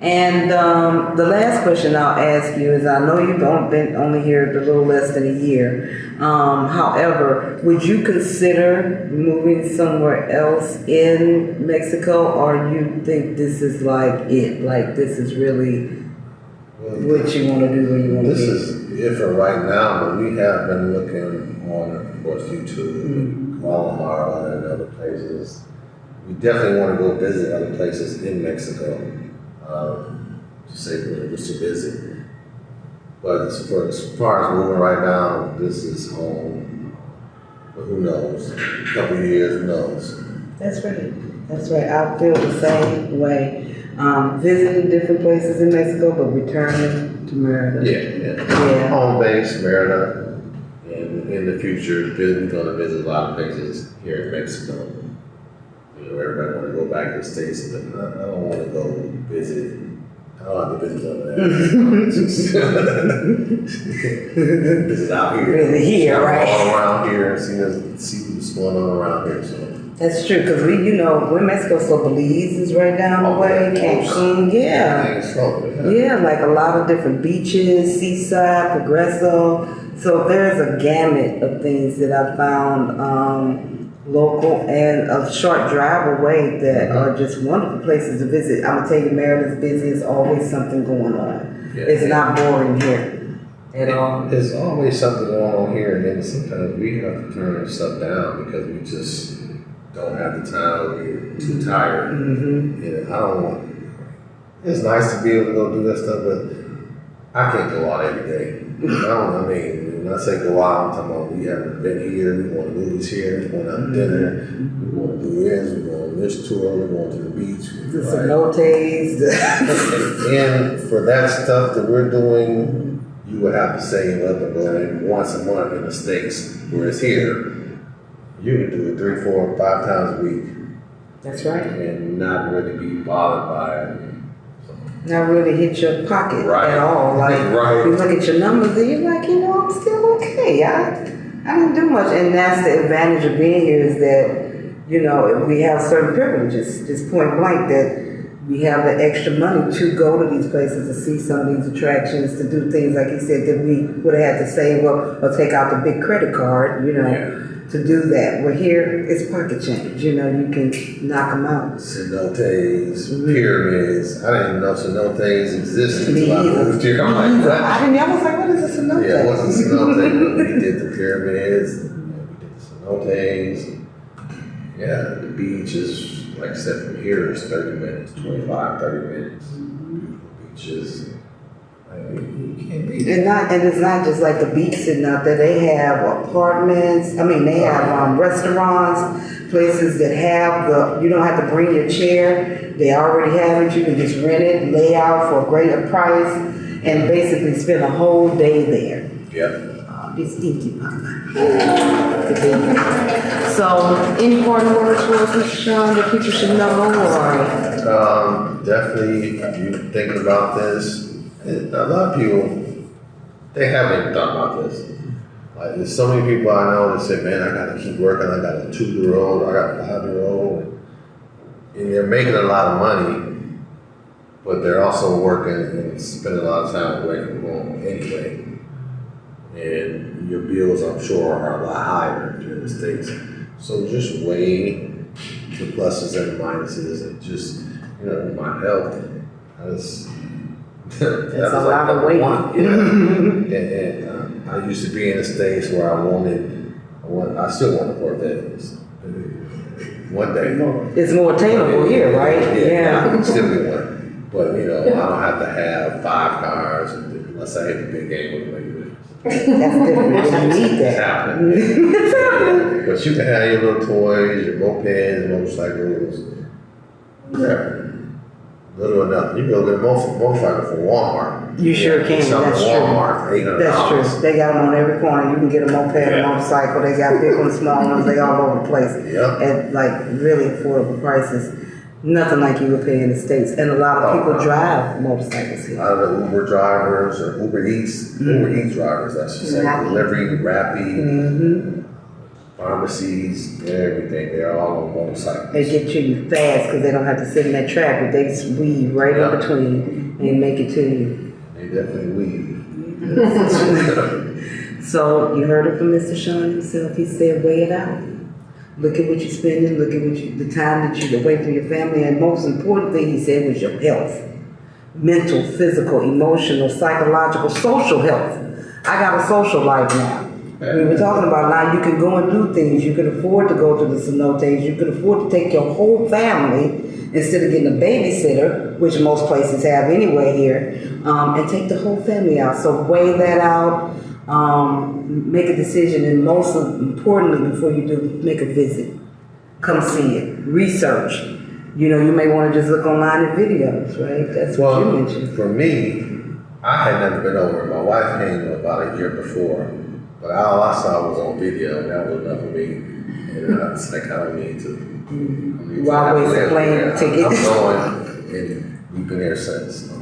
And the last question I'll ask you is, I know you've been only here a little less than a year. However, would you consider moving somewhere else in Mexico, or you think this is like it? Like this is really what you want to do when you want to This be? is it for right now, but we have been looking on, of course, YouTube, Guadalajara, and other places. We definitely want to go visit other places in Mexico. To say just to visit. But as far as moving right now, this is home. But who knows? A couple of years, who knows? That's right. That's right. I feel the same way. Visiting different places in Mexico, but returning to Merida. Yeah. Home base, Merida. And in the future, we're going to visit a lot of places here in Mexico. You know, everybody want to go back to the States, but I don't want to go visit. I don't have to visit over there. Visit out here. Really here, right? All around here and see what's going on around here. So. That's true, because we're Mexico, so Belize is right down the way, Cancun, yeah. Yeah, like a lot of different beaches, Seaside, Progreso. So there's a gamut of things that I found local and a short drive away that are just wonderful places to visit. I'm gonna tell you, Merida's busy. There's always something going on. Yeah. It's not boring here at all. There's always something going on here, and then sometimes we have to turn stuff down because we just don't have the time. We're too tired. And I don't want. It's nice to be able to go do that stuff, but I can't go out every day. I mean, when I say go out, I'm talking about we have an event here, we want to do this here, we going out to dinner, we want to do this, we're going on this tour, we're going to the beach. The cenotes. And for that stuff that we're doing, you would have to save up and go in once a month in the States, whereas here, you can do it 3, 4, 5 times a week. That's right. And not really be bothered by it. Not really hit your pocket at all. Like, you look at your numbers and you're like, I'm still okay. I didn't do much. And that's the advantage of being here is that, we have certain privileges, just point blank, that we have the extra money to go to these places, to see some of these attractions, to do things, like you said, that we would have had to save up or take out the big credit card, to do that. We're here, it's pocket change, you can knock them out. Cenotes, pyramids. I didn't even know cenotes existed until I moved here. I'm like, I was like, what is a cenote? Yeah, what's a cenote? We did the pyramids, we did the cenotes. Yeah, the beach is, like I said, from here is 30 minutes, 25, 30 minutes. Beautiful beaches. You can't beat it. And it's not just like the beach sitting out there. They have apartments. They have restaurants, places that have you don't have to bring your chair. They already have it. You can just rent it, lay out for a greater price, and basically spend a whole day there. Yep. This stinky papa. So, any important words for us, Mr. Shawn, that people should know, or? Definitely, if you think about this, and a lot of people, they haven't even thought about this. Like, there's so many people I know that say, man, I gotta keep working, I got a 2-year-old, I got a 5-year-old, and they're making a lot of money, but they're also working and spending a lot of time away from home anyway. And your bills, I'm sure, are a lot higher here in the States. So just weigh the pluses and the minuses, and just, my health. That's a lot of weight. And I used to be in a stage where I still want a Corvette. One day. It's more attainable here, right? Yeah. I can still get one. But, I don't have to have 5 cars unless I hit the big game with my That's different. You need that. It's happening. But you can have your little toys, your mopeds, motorcycles, whatever. Little or nothing. You can go get a motorcycle from Walmart. You sure can. That's true. Walmart, $800. That's true. They got them on every corner. You can get a moped, a motorcycle. They got big ones, small ones. They all over the place. Yep. At really affordable prices. Nothing like you would pay in the States. And a lot of people drive motorcycles here. A lot of the Uber drivers or Uber Eats drivers, I should say. Delivery, Rappi, pharmacies, everything. They're all on motorcycles. They get you fast because they don't have to sit in that traffic. They just weave right in between and make it to you. They definitely weave. So you heard it from Mr. Shawn himself. He said, weigh it out. Look at what you're spending. Look at the time that you're away from your family. And most important thing he said was your health. Mental, physical, emotional, psychological, social health. I got a social life now. We were talking about now you can go and do things. You can afford to go to the cenotes. You can afford to take your whole family instead of getting a babysitter, which most places have anyway here, and take the whole family out. So weigh that out. Make a decision, and most importantly, before you do, make a visit. Come see it. Research. You may want to just look online at videos, right? That's what you mentioned. For me, I had never been over. My wife came about a year before, but all I saw was on video, and that was enough for me. And I was like, I don't need to. Why waste a plane ticket? I'm going, and we've been here since. So.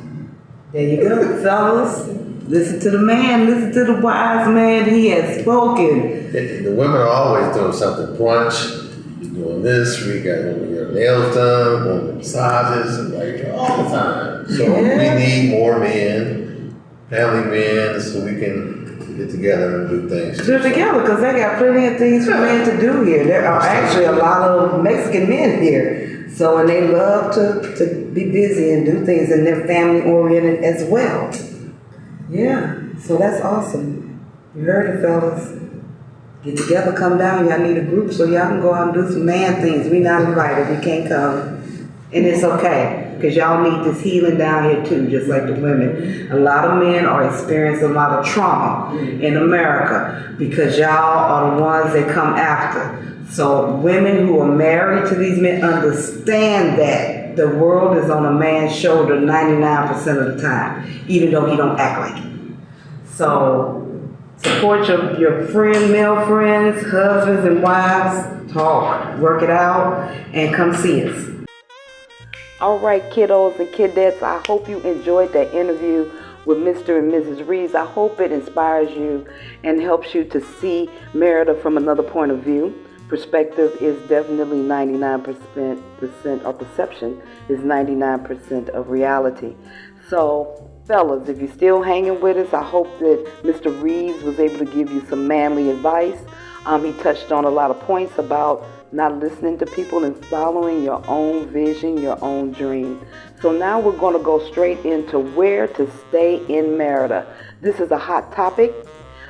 There you go, fellas. Listen to the man, listen to the wise man. He has spoken. The women are always doing something. Brunch, you're doing this, we got your nails done, going to massages, like all the time. So we need more men, family men, so we can get together and do things. Do it together, because they got plenty of things for men to do here. There are actually a lot of Mexican men here. So, and they love to be busy and do things, and they're family oriented as well. Yeah, so that's awesome. You heard it, fellas. Get together, come down. Y'all need a group so y'all can go out and do some man things. We not invited. We can't come. And it's okay. because y'all need this healing down here too, just like the women. A lot of men are experiencing a lot of trauma in America because y'all are the ones that come after. So women who are married to these men understand that the world is on a man's shoulder 99% of the time, even though he don't act like it. So support your male friends, husbands and wives, talk, work it out, and come see us. All right, kiddos and kidettes, I hope you enjoyed that interview with Mr. and Mrs. Reaves. I hope it inspires you and helps you to see Merida from another point of view. Perspective is definitely 99%, or perception is 99% of reality. So, fellas, if you're still hanging with us, I hope that Mr. Reaves was able to give you some manly advice. He touched on a lot of points about not listening to people and following your own vision, your own dream. So now we're going to go straight into where to stay in Merida. This is a hot topic.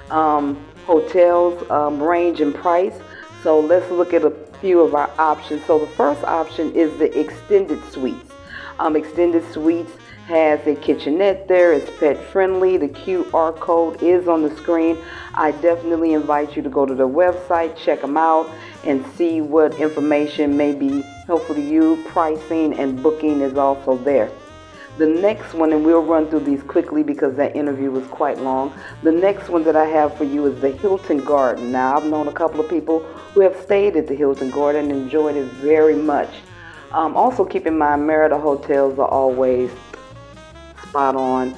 Hotels range in price. So let's look at a few of our options. So the first option is the extended suites. Extended suites has a kitchenette there. It's pet friendly. The QR code is on the screen. I definitely invite you to go to their website, check them out, and see what information may be helpful to you. Pricing and booking is also there. The next one, and we'll run through these quickly because that interview was quite long. The next one that I have for you is the Hilton Garden. Now, I've known a couple of people who have stayed at the Hilton Garden and enjoyed it very much. Also, keep in mind, Merida hotels are always spot on.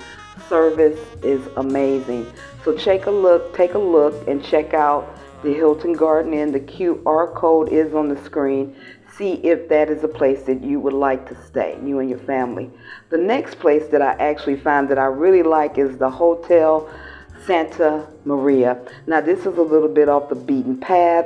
Service is amazing. So take a look and check out the Hilton Garden Inn. The QR code is on the screen. See if that is a place that you would like to stay, you and your family. The next place that I actually found that I really like is the Hotel Santa Maria. Now, this is a little bit off the beaten path.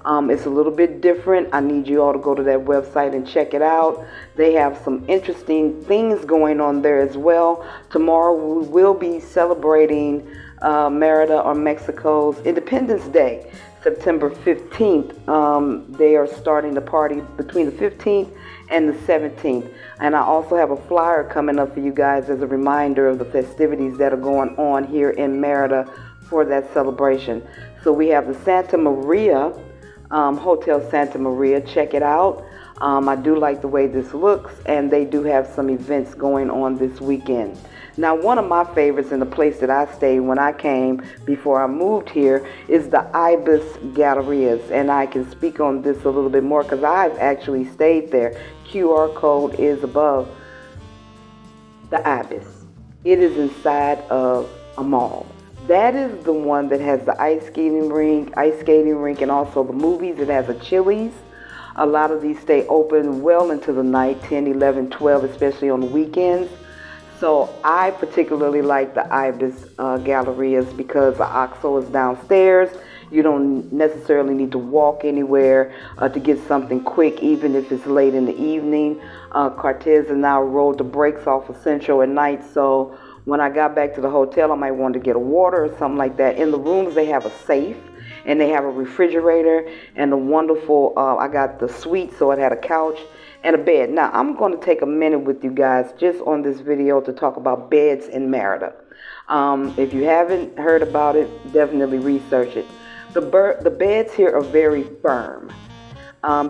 It's a little bit different. I need you all to go to that website and check it out. They have some interesting things going on there as well. Tomorrow we will be celebrating Merida or Mexico's Independence Day, September 15th. They are starting the party between the 15th and the 17th. And I also have a flyer coming up for you guys as a reminder of the festivities that are going on here in Merida for that celebration. So we have the Santa Maria, Hotel Santa Maria. Check it out. I do like the way this looks, and they do have some events going on this weekend. Now, one of my favorites in the place that I stayed when I came before I moved here is the Ibis Gallerias, and I can speak on this a little bit more because I've actually stayed there. QR code is above the Ibis. It is inside of a mall. That is the one that has the ice skating rink, and also the movies. It has a Chili's. A lot of these stay open well into the night, 10, 11, 12, especially on the weekends. So I particularly like the Ibis Gallerias because the OXXO is downstairs. You don't necessarily need to walk anywhere to get something quick, even if it's late in the evening. Cortez and now rolled the brakes off of Central at night, so when I got back to the hotel, I might want to get a water or something like that. In the rooms, they have a safe, and they have a refrigerator, and a wonderful, I got the suite, so it had a couch and a bed. Now, I'm going to take a minute with you guys just on this video to talk about beds in Merida. If you haven't heard about it, definitely research it. The beds here are very firm.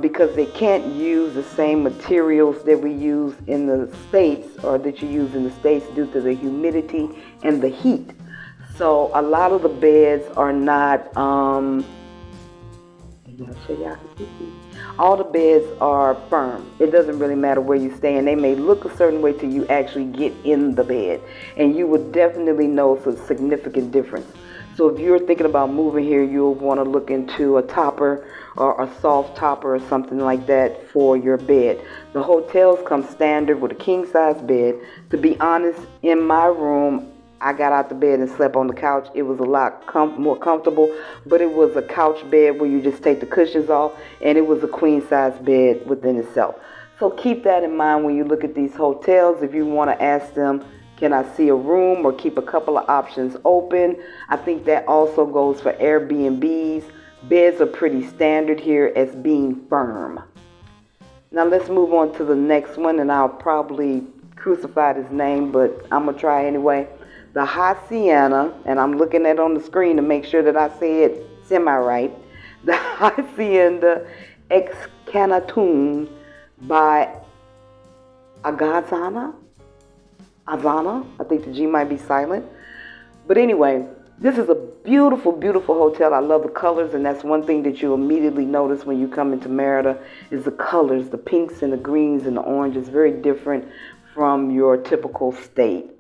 Because they can't use the same materials that we use in the States or that you use in the States due to the humidity and the heat. So a lot of the beds are not, all the beds are firm. It doesn't really matter where you stay, and they may look a certain way till you actually get in the bed. And you would definitely notice a significant difference. So if you're thinking about moving here, you'll want to look into a topper or a soft topper or something like that for your bed. The hotels come standard with a king-size bed. To be honest, in my room, I got out the bed and slept on the couch. It was a lot more comfortable, but it was a couch bed where you just take the cushions off, and it was a queen-size bed within itself. So keep that in mind when you look at these hotels. If you want to ask them, can I see a room or keep a couple of options open? I think that also goes for Airbnbs. Beds are pretty standard here as being firm. Now let's move on to the next one, and I'll probably crucify this name, but I'm gonna try anyway. The Hacienda, and I'm looking at it on the screen to make sure that I say it semi-right. The Hacienda Excanatun by Agazana. Azana. I think the G might be silent. But anyway, this is a beautiful, beautiful hotel. I love the colors, and that's one thing that you immediately notice when you come into Merida is the colors, the pinks and the greens and the oranges, very different from your typical state.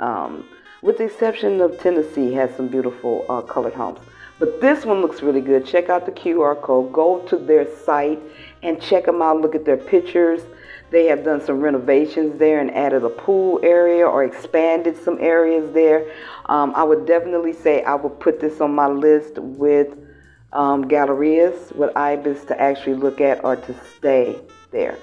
With the exception of Tennessee, has some beautiful colored homes. But this one looks really good. Check out the QR code. Go to their site and check them out. Look at their pictures. They have done some renovations there and added a pool area or expanded some areas there. I would definitely say I would put this on my list with gallerias, with Ibis to actually look at or to stay there.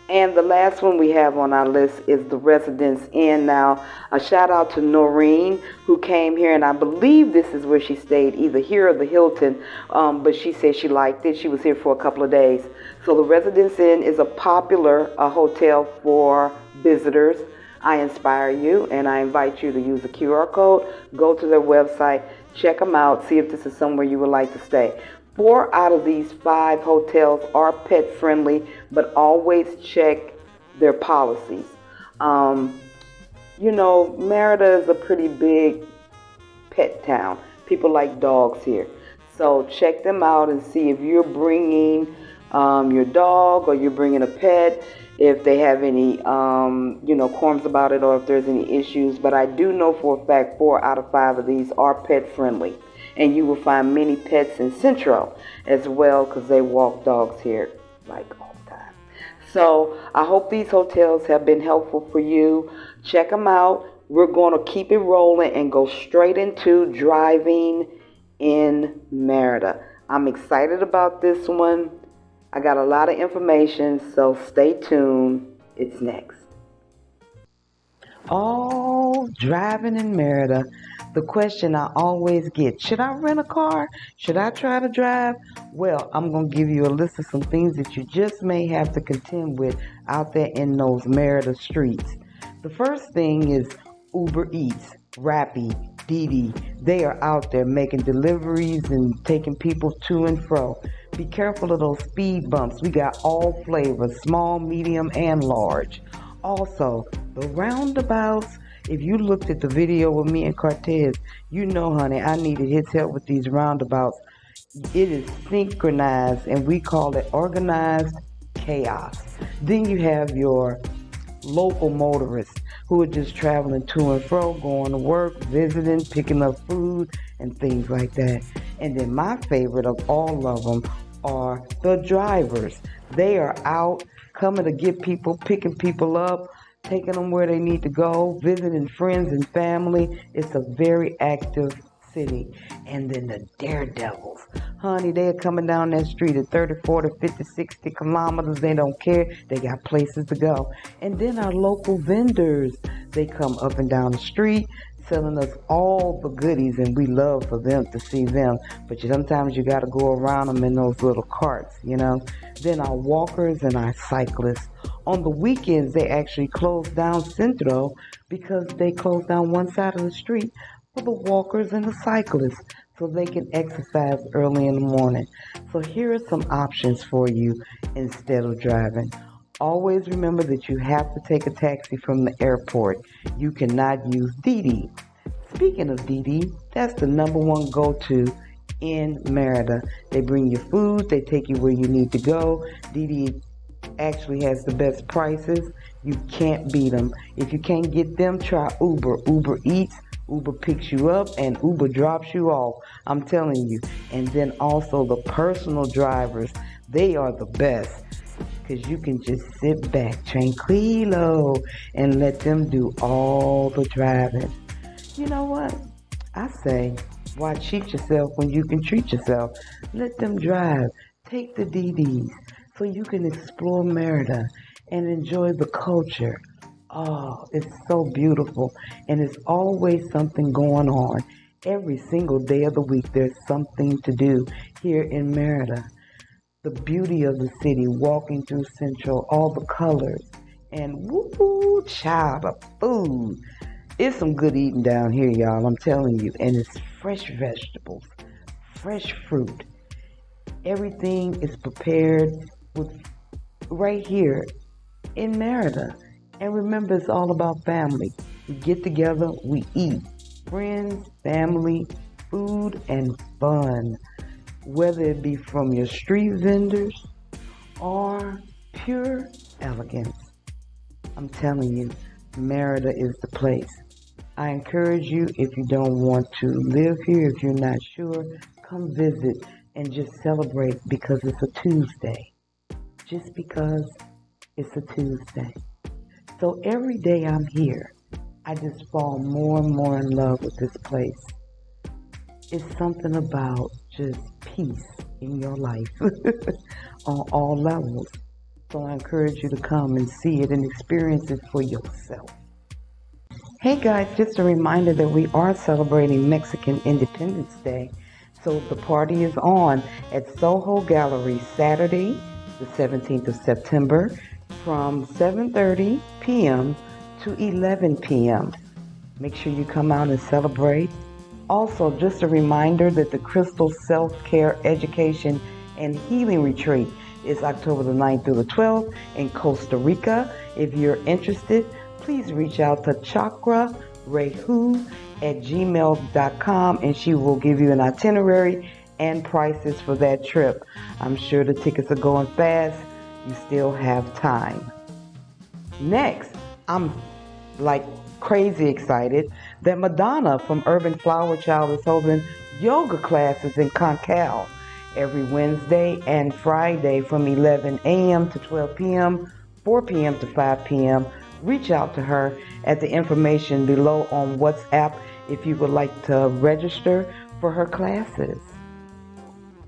And the last one we have on our list is the Residence Inn. Now, a shout out to Noreen, who came here, and I believe this is where she stayed, either here or the Hilton, but she said she liked it. She was here for a couple of days. So the Residence Inn is a popular hotel for visitors. I inspire you, and I invite you to use the QR code, go to their website, check them out, see if this is somewhere you would like to stay. 4 out of these 5 hotels are pet friendly, but always check their policies. Merida is a pretty big pet town. People like dogs here. So check them out and see if you're bringing your dog or you're bringing a pet, if they have any, qualms about it or if there's any issues. But I do know for a fact 4 out of 5 of these are pet friendly. And you will find many pets in Centro as well, because they walk dogs here like all the time. So I hope these hotels have been helpful for you. Check them out. We're going to keep it rolling and go straight into driving in Merida. I'm excited about this one. I got a lot of information, so stay tuned. It's next. Oh, driving in Merida. The question I always get, should I rent a car? Should I try to drive? Well, I'm going to give you a list of some things that you just may have to contend with out there in those Merida streets. The first thing is Uber Eats, Rappi, Didi. They are out there making deliveries and taking people to and fro. Be careful of those speed bumps. We got all flavors, small, medium, and large. Also, the roundabouts. If you looked at the video with me and Cortez, you know, honey, I needed his help with these roundabouts. It is synchronized, and we call it organized chaos. Then you have your local motorists who are just traveling to and fro, going to work, visiting, picking up food, and things like that. And then my favorite of all of them are the drivers. They are out coming to get people, picking people up, taking them where they need to go, visiting friends and family. It's a very active city. And then the daredevils. Honey, they're coming down that street at 30, 40, 50, 60 kilometers. They don't care. They got places to go. And then our local vendors. They come up and down the street selling us all the goodies, and we love for them to see them. But sometimes you got to go around them in those little carts, you know. Then our walkers and our cyclists. On the weekends, they actually close down Centro because they close down one side of the street for the walkers and the cyclists so they can exercise early in the morning. So here are some options for you instead of driving. Always remember that you have to take a taxi from the airport. You cannot use Didi. Speaking of Didi, that's the number one go-to in Merida. They bring you food, they take you where you need to go. Didi actually has the best prices. You can't beat them. If you can't get them, try Uber. Uber Eats, Uber picks you up, and Uber drops you off. I'm telling you. And then also the personal drivers, they are the best. Because you can just sit back, tranquilo, and let them do all the driving. You know what? I say, why cheat yourself when you can treat yourself? Let them drive. Take the DDs so you can explore Merida and enjoy the culture. Oh, it's so beautiful. And it's always something going on. Every single day of the week, there's something to do here in Merida. the beauty of the city, walking through Central, all the colors, and woo, child, the food. It's some good eating down here, y'all, I'm telling you. And it's fresh vegetables, fresh fruit. Everything is prepared with right here in Merida. And remember, it's all about family. We get together, we eat. Friends, family, food, and fun. Whether it be from your street vendors or pure elegance. I'm telling you, Merida is the place. I encourage you, if you don't want to live here, if you're not sure, come visit and just celebrate because it's a Tuesday. Just because it's a Tuesday. So every day I'm here, I just fall more and more in love with this place. It's something about just peace in your life on all levels. So I encourage you to come and see it and experience it for yourself. Hey guys, just a reminder that we are celebrating Mexican Independence Day. So the party is on at Soho Gallery Saturday, the 17th of September, from 7:30 p.m. to 11 p.m. Make sure you come out and celebrate. Also, just a reminder that the Crystal Self-Care Education and Healing Retreat is October the 9th through the 12th in Costa Rica. If you're interested, please reach out to chakrarehu@gmail.com and she will give you an itinerary and prices for that trip. I'm sure the tickets are going fast. You still have time. Next, I'm like crazy excited that MaDonna from Urban Flower Child is holding yoga classes in Concal every Wednesday and Friday from 11 a.m. to 12 p.m., 4 p.m. to 5 p.m. Reach out to her at the information below on WhatsApp if you would like to register for her classes.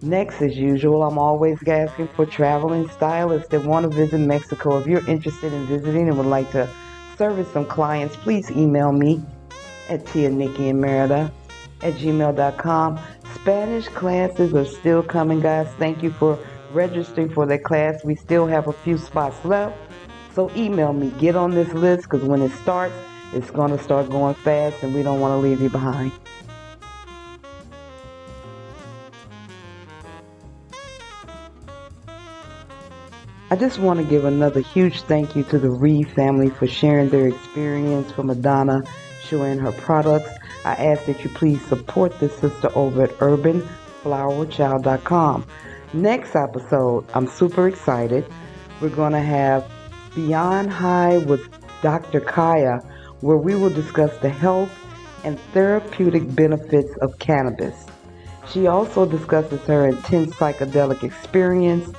Next, as usual, I'm always asking for traveling stylists that want to visit Mexico. If you're interested in visiting and would like to service some clients, please email me at tianickyandmerida@gmail.com. Spanish classes are still coming, guys. Thank you for registering for that class. We still have a few spots left. So email me. Get on this list because when it starts, it's going to start going fast and we don't want to leave you behind. I just want to give another huge thank you to the Reaves family for sharing their experience for MaDonna, showing her products. I ask that you please support this sister over at urbanflowerchild.com. Next episode, I'm super excited. We're going to have Beyond High with Dr. Kaya, where we will discuss the health and therapeutic benefits of cannabis. She also discusses her intense psychedelic experience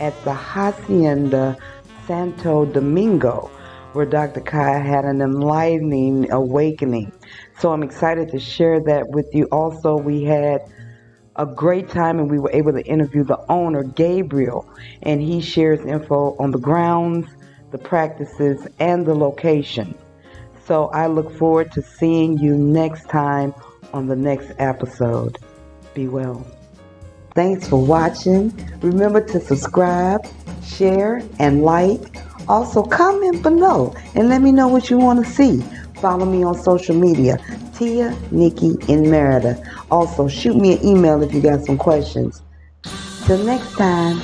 at the Hacienda Santo Domingo, where Dr. Kaya had an enlightening awakening. So I'm excited to share that with you. Also, we had a great time and we were able to interview the owner, Gabriel, and he shares info on the grounds, the practices, and the location. So I look forward to seeing you next time on the next episode. Be well. Thanks for watching. Remember to subscribe, share, and like. Also, comment below and let me know what you want to see. Follow me on social media, Tia, Nikki, and Merida. Also, shoot me an email if you got some questions. Till next time,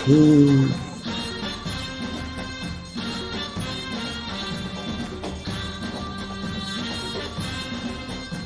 peace.